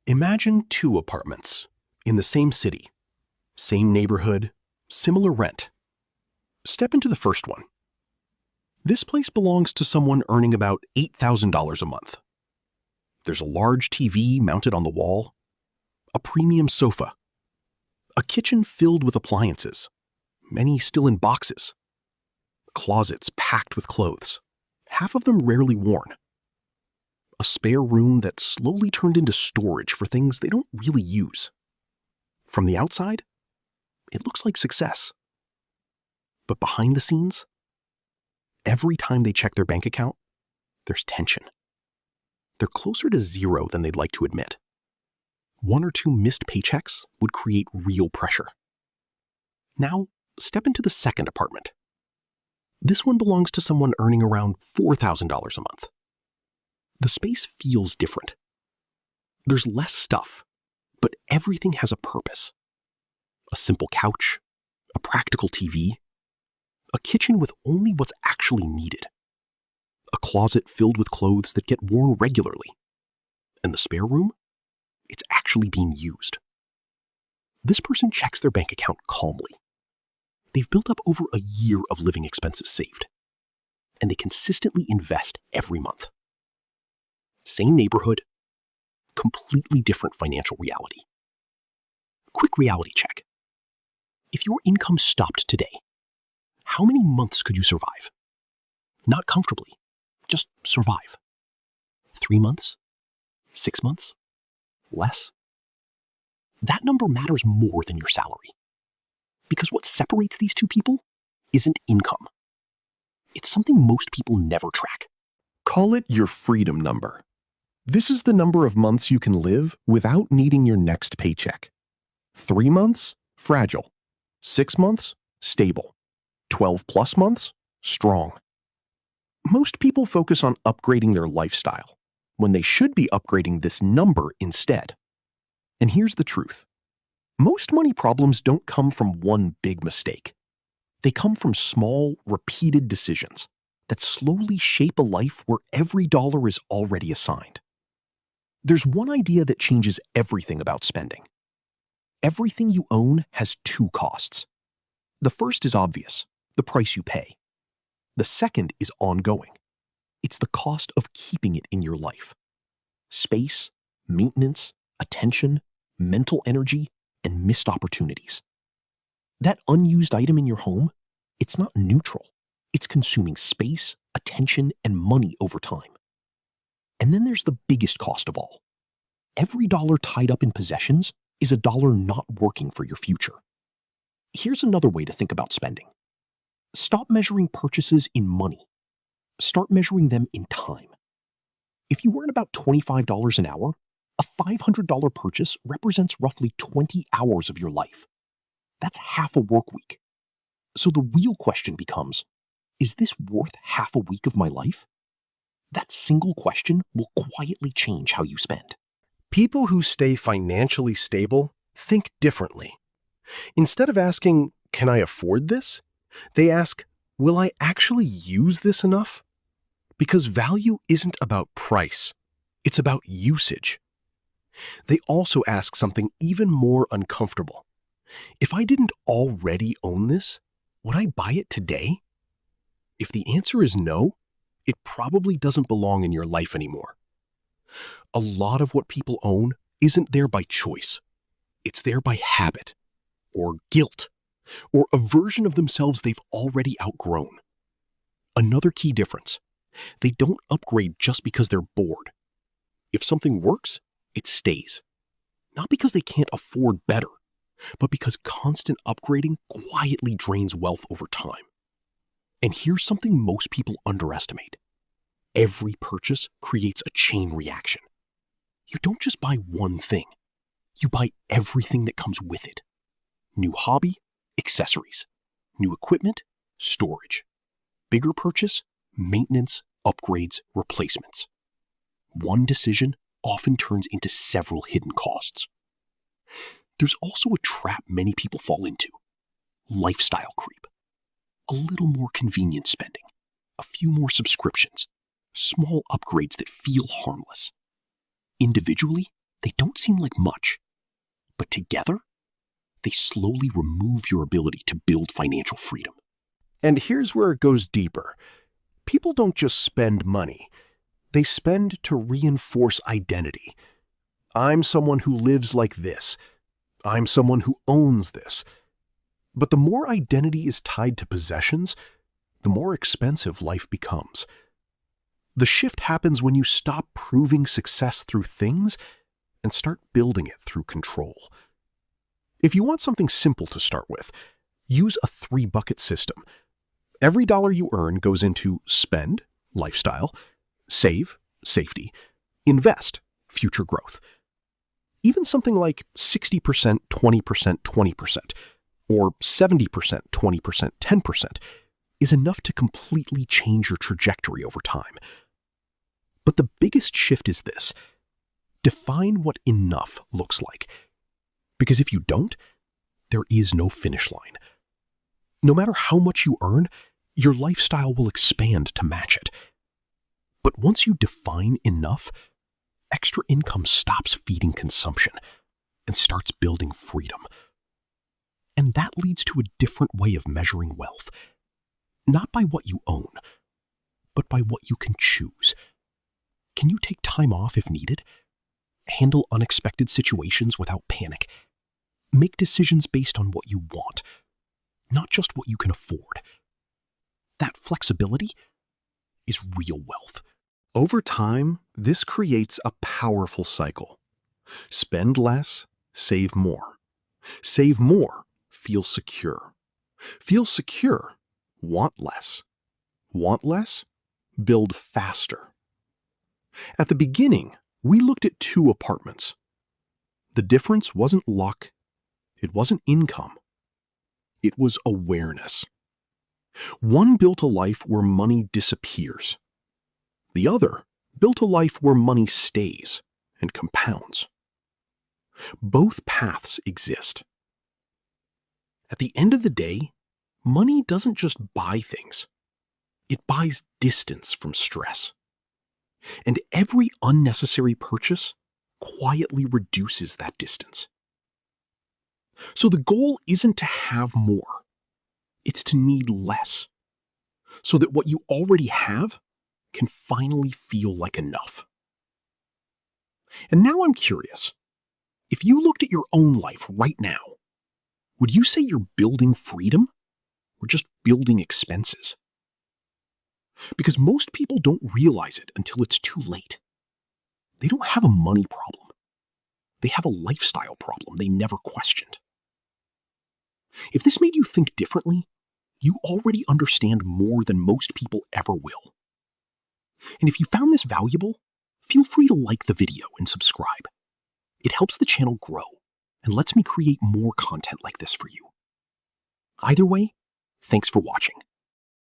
Imagine two apartments in the same city, same neighborhood, similar rent. Step into the first one. This place belongs to someone earning about $8,000 a month. There's a large TV mounted on the wall, a premium sofa, a kitchen filled with appliances, many still in boxes, closets packed with clothes, half of them rarely worn, a spare room that slowly turned into storage for things they don't really use. From the outside, it looks like success. But behind the scenes, every time they check their bank account, there's tension. They're closer to zero than they'd like to admit. One or two missed paychecks would create real pressure. Now, step into the second apartment. This one belongs to someone earning around $4,000 a month. The space feels different. There's less stuff, but everything has a purpose. A simple couch, a practical TV, a kitchen with only what's actually needed, a closet filled with clothes that get worn regularly, and the spare room, it's actually being used. This person checks their bank account calmly. They've built up over a year of living expenses saved, and they consistently invest every month. Same neighborhood, completely different financial reality. Quick reality check. If your income stopped today, how many months could you survive? Not comfortably, just survive. 3 months? 6 months? Less? That number matters more than your salary. Because what separates these two people isn't income. It's something most people never track. Call it your freedom number. This is the number of months you can live without needing your next paycheck. 3 months? Fragile. 6 months? Stable. 12+ months? Strong. Most people focus on upgrading their lifestyle, when they should be upgrading this number instead. And here's the truth. Most money problems don't come from one big mistake. They come from small, repeated decisions that slowly shape a life where every dollar is already assigned. There's one idea that changes everything about spending. Everything you own has two costs. The first is obvious, the price you pay. The second is ongoing. It's the cost of keeping it in your life. Space, maintenance, attention, mental energy, and missed opportunities. That unused item in your home, it's not neutral. It's consuming space, attention, and money over time. And then there's the biggest cost of all. Every dollar tied up in possessions is a dollar not working for your future. Here's another way to think about spending. Stop measuring purchases in money. Start measuring them in time. If you earn about $25 an hour, a $500 purchase represents roughly 20 hours of your life. That's half a work week. So the real question becomes, is this worth half a week of my life? That single question will quietly change how you spend. People who stay financially stable think differently. Instead of asking, "Can I afford this?" they ask, "Will I actually use this enough?" Because value isn't about price, it's about usage. They also ask something even more uncomfortable. If I didn't already own this, would I buy it today? If the answer is no, it probably doesn't belong in your life anymore. A lot of what people own isn't there by choice. It's there by habit, or guilt, or a version of themselves they've already outgrown. Another key difference: they don't upgrade just because they're bored. If something works, it stays. Not because they can't afford better, but because constant upgrading quietly drains wealth over time. And here's something most people underestimate. Every purchase creates a chain reaction. You don't just buy one thing. You buy everything that comes with it. New hobby, accessories. New equipment, storage. Bigger purchase, maintenance, upgrades, replacements. One decision often turns into several hidden costs. There's also a trap many people fall into: lifestyle creep. A little more convenient spending, a few more subscriptions, small upgrades that feel harmless. Individually, They don't seem like much, but together, they slowly remove your ability to build financial freedom. And here's where it goes deeper. People don't just spend money. They spend to reinforce identity. I'm someone who lives like this. I'm someone who owns this. But the more identity is tied to possessions, the more expensive life becomes. The shift happens when you stop proving success through things and start building it through control. If you want something simple to start with, use a 3-bucket system. Every dollar you earn goes into spend, lifestyle, save, safety, invest, future growth. Even something like 60%, 20%, 20%, or 70%, 20%, 10% is enough to completely change your trajectory over time. But the biggest shift is this: define what enough looks like. Because if you don't, there is no finish line. No matter how much you earn, your lifestyle will expand to match it. But once you define enough, extra income stops feeding consumption and starts building freedom. And that leads to a different way of measuring wealth. Not by what you own, but by what you can choose. Can you take time off if needed? Handle unexpected situations without panic? Make decisions based on what you want, not just what you can afford. That flexibility is real wealth. Over time, this creates a powerful cycle. Spend less, save more. Save more, feel secure. Feel secure, want less. Want less, build faster. At the beginning, we looked at 2 apartments. The difference wasn't luck, it wasn't income. It was awareness. One built a life where money disappears. The other built a life where money stays and compounds. Both paths exist. At the end of the day, money doesn't just buy things. It buys distance from stress. And every unnecessary purchase quietly reduces that distance. So the goal isn't to have more. It's to need less, so that what you already have can finally feel like enough. And now I'm curious, if you looked at your own life right now, would you say you're building freedom or just building expenses? Because most people don't realize it until it's too late. They don't have a money problem. They have a lifestyle problem they never questioned. If this made you think differently, you already understand more than most people ever will. And if you found this valuable, feel free to like the video and subscribe. It helps the channel grow and lets me create more content like this for you. Either way, thanks for watching.